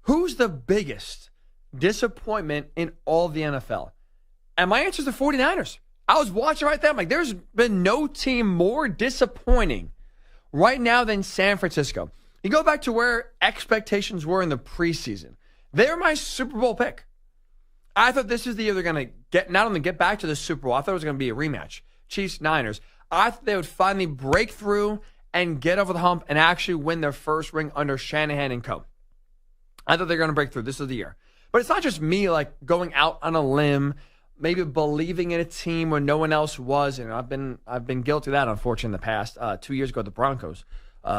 who's the biggest disappointment in all of the NFL? And my answer is the 49ers. I was watching right there. I'm like, there's been no team more disappointing right now than San Francisco. You go back to where expectations were in the preseason. They're my Super Bowl pick. I thought this was the year they're going to not only get back to the Super Bowl, I thought it was going to be a rematch. Chiefs-Niners. I thought they would finally break through and get over the hump and actually win their first ring under Shanahan and co. I thought they were going to break through. This is the year. But it's not just me like going out on a limb, maybe believing in a team when no one else was. And I've been guilty of that, unfortunately, in the past. 2 years ago, the Broncos.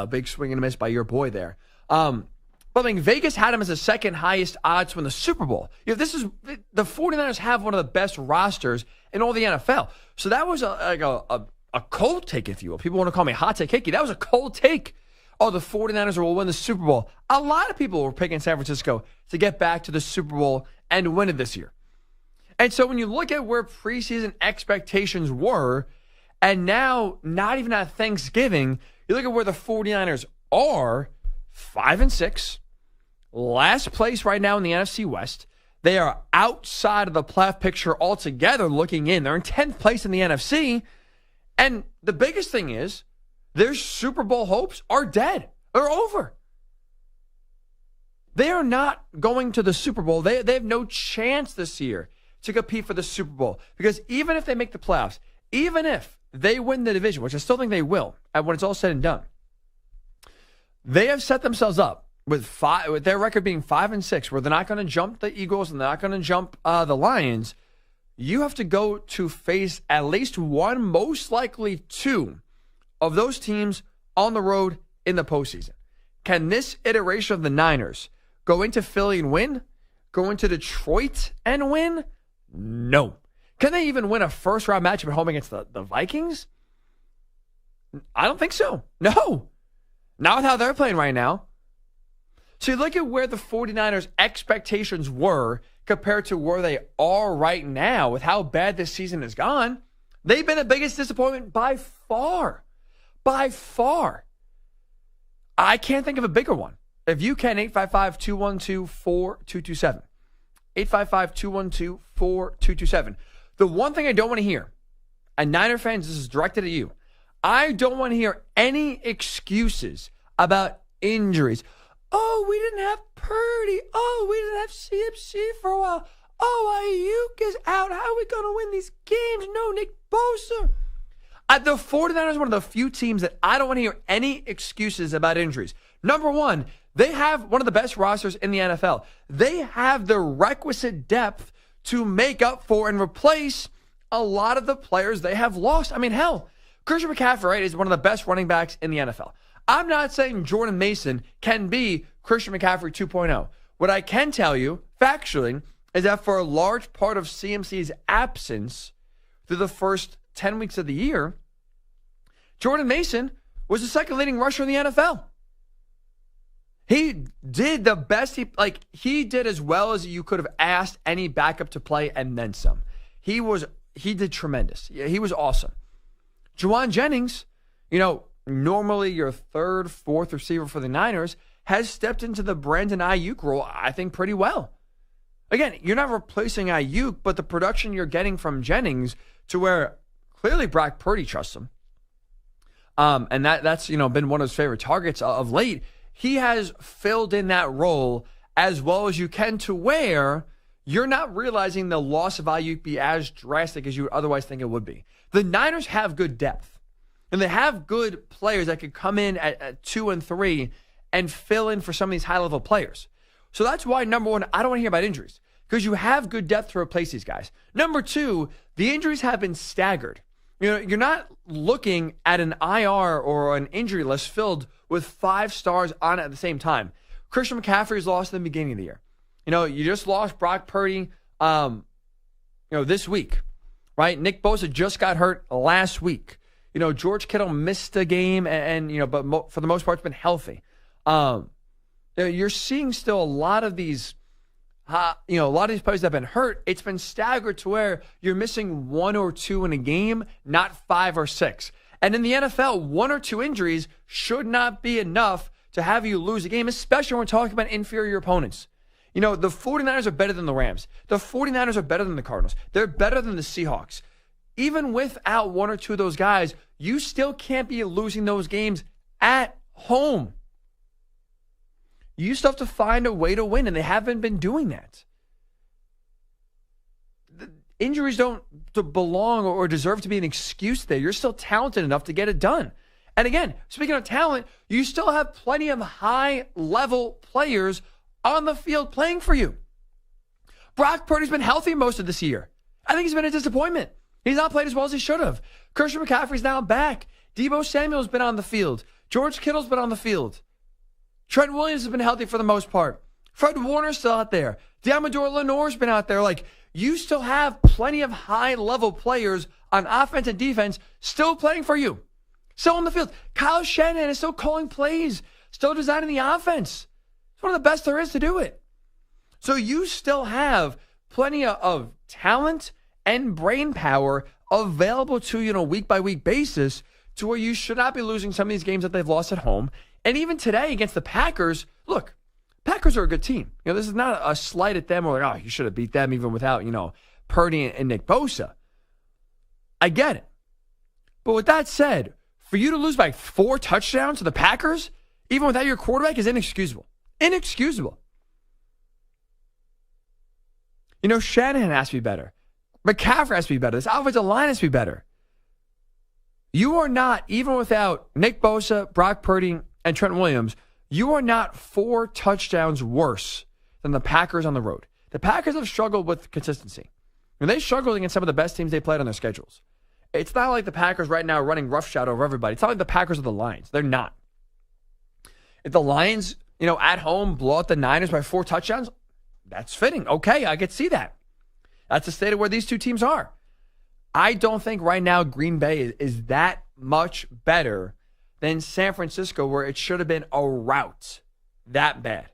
Big swing and a miss by your boy there. But I think Vegas had him as the second highest odds to win the Super Bowl. The 49ers have one of the best rosters in all the NFL. So that was a cold take, if you will. People want to call me hot take hickey. That was a cold take. Oh, the 49ers will win the Super Bowl. A lot of people were picking San Francisco to get back to the Super Bowl and win it this year. And so when you look at where preseason expectations were, and now not even at Thanksgiving, you look at where the 49ers are, 5-6, last place right now in the NFC West. They are outside of the playoff picture altogether looking in. They're in 10th place in the NFC. And the biggest thing is their Super Bowl hopes are dead. They're over. They are not going to the Super Bowl. They have no chance this year to compete for the Super Bowl. Because even if they make the playoffs, even if they win the division, which I still think they will, when it's all said and done, they have set themselves up with their record being 5-6, where they're not going to jump the Eagles and they're not going to jump the Lions. You have to go to face at least one, most likely two, of those teams on the road in the postseason. Can this iteration of the Niners go into Philly and win? Go into Detroit and win? No. Can they even win a first-round matchup at home against the Vikings? I don't think so. No. Not with how they're playing right now. So you look at where the 49ers' expectations were compared to where they are right now with how bad this season has gone. They've been the biggest disappointment by far. By far. I can't think of a bigger one. If you can, 855-212-4227. 855-212-4227. The one thing I don't want to hear, and Niner fans, this is directed at you, I don't want to hear any excuses about injuries. Oh, we didn't have Purdy. Oh, we didn't have CMC for a while. Oh, Ayuk is out. How are we going to win these games? No, Nick Bosa. The 49ers are one of the few teams that I don't want to hear any excuses about injuries. Number one, they have one of the best rosters in the NFL. They have the requisite depth to make up for and replace a lot of the players they have lost. I mean, hell, Christian McCaffrey, right, is one of the best running backs in the NFL. I'm not saying Jordan Mason can be Christian McCaffrey 2.0. What I can tell you, factually, is that for a large part of CMC's absence through the first 10 weeks of the year, Jordan Mason was the second leading rusher in the NFL. He did the best he did as well as you could have asked any backup to play and then some. He did tremendous. Yeah, he was awesome. Juwan Jennings, normally your third, fourth receiver for the Niners, has stepped into the Brandon Ayuk role, I think, pretty well. Again, you're not replacing Ayuk, but the production you're getting from Jennings to where clearly Brock Purdy trusts him. And that's been one of his favorite targets of late. He has filled in that role as well as you can to where you're not realizing the loss of Ayuk be as drastic as you would otherwise think it would be. The Niners have good depth. And they have good players that could come in at 2 and 3 and fill in for some of these high-level players. So that's why, number one, I don't want to hear about injuries because you have good depth to replace these guys. Number two, the injuries have been staggered. You're not looking at an IR or an injury list filled with 5 stars on it at the same time. Christian McCaffrey's lost in the beginning of the year. You just lost Brock Purdy, this week, right? Nick Bosa just got hurt last week. George Kittle missed a game, but for the most part, it's been healthy. You're seeing still a lot of these, a lot of these players that have been hurt. It's been staggered to where you're missing 1 or 2 in a game, not 5 or 6. And in the NFL, 1 or 2 injuries should not be enough to have you lose a game, especially when we're talking about inferior opponents. The 49ers are better than the Rams. The 49ers are better than the Cardinals. They're better than the Seahawks. Even without one or two of those guys, you still can't be losing those games at home. You still have to find a way to win, and they haven't been doing that. The injuries don't belong or deserve to be an excuse there. You're still talented enough to get it done. And again, speaking of talent, you still have plenty of high-level players on the field playing for you. Brock Purdy's been healthy most of this year. I think he's been a disappointment. He's not played as well as he should have. Christian McCaffrey's now back. Deebo Samuel's been on the field. George Kittle's been on the field. Trent Williams has been healthy for the most part. Fred Warner's still out there. Diamador Lenore's been out there. You still have plenty of high-level players on offense and defense still playing for you. Still on the field. Kyle Shanahan is still calling plays, still designing the offense. It's one of the best there is to do it. So you still have plenty of talent and brain power available to you on a week-by-week basis to where you should not be losing some of these games that they've lost at home. And even today against the Packers, look, Packers are a good team. This is not a slight at them or you should have beat them even without, Purdy and Nick Bosa. I get it. But with that said, for you to lose by 4 touchdowns to the Packers, even without your quarterback, is inexcusable. Inexcusable. Shanahan has to be better. McCaffrey has to be better. This offensive line has to be better. You are not, even without Nick Bosa, Brock Purdy, and Trent Williams, you are not 4 touchdowns worse than the Packers on the road. The Packers have struggled with consistency. And they struggled against some of the best teams they played on their schedules. It's not like the Packers right now are running roughshod over everybody. It's not like the Packers are the Lions. They're not. If the Lions, at home blow out the Niners by 4 touchdowns, that's fitting. Okay, I could see that. That's the state of where these two teams are. I don't think right now Green Bay is that much better than San Francisco, where it should have been a rout that bad.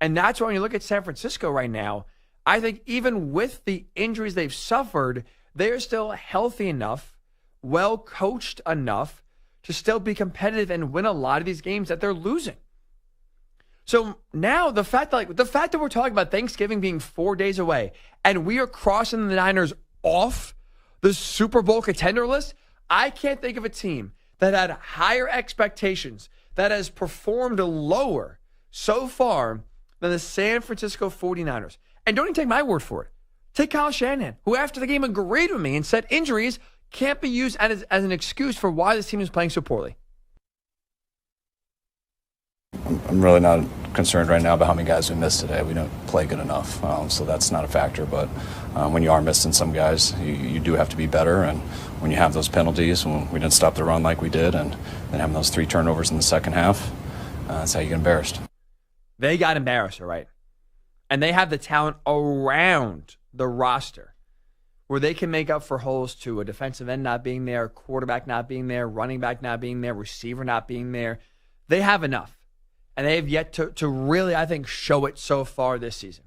And that's why when you look at San Francisco right now, I think even with the injuries they've suffered, they are still healthy enough, well coached enough to still be competitive and win a lot of these games that they're losing. So now the fact that we're talking about Thanksgiving being 4 days away and we are crossing the Niners off the Super Bowl contender list, I can't think of a team that had higher expectations, that has performed lower so far than the San Francisco 49ers. And don't even take my word for it. Take Kyle Shanahan, who after the game agreed with me and said injuries can't be used as an excuse for why this team is playing so poorly. I'm really not concerned right now about how many guys we missed today. We don't play good enough, so that's not a factor. But when you are missing some guys, you do have to be better. And when you have those penalties, when we didn't stop the run like we did, and then having those 3 turnovers in the second half, that's how you get embarrassed. They got embarrassed, all right. And they have the talent around the roster where they can make up for holes to a defensive end not being there, quarterback not being there, running back not being there, receiver not being there. They have enough. And they have yet to really, I think, show it so far this season.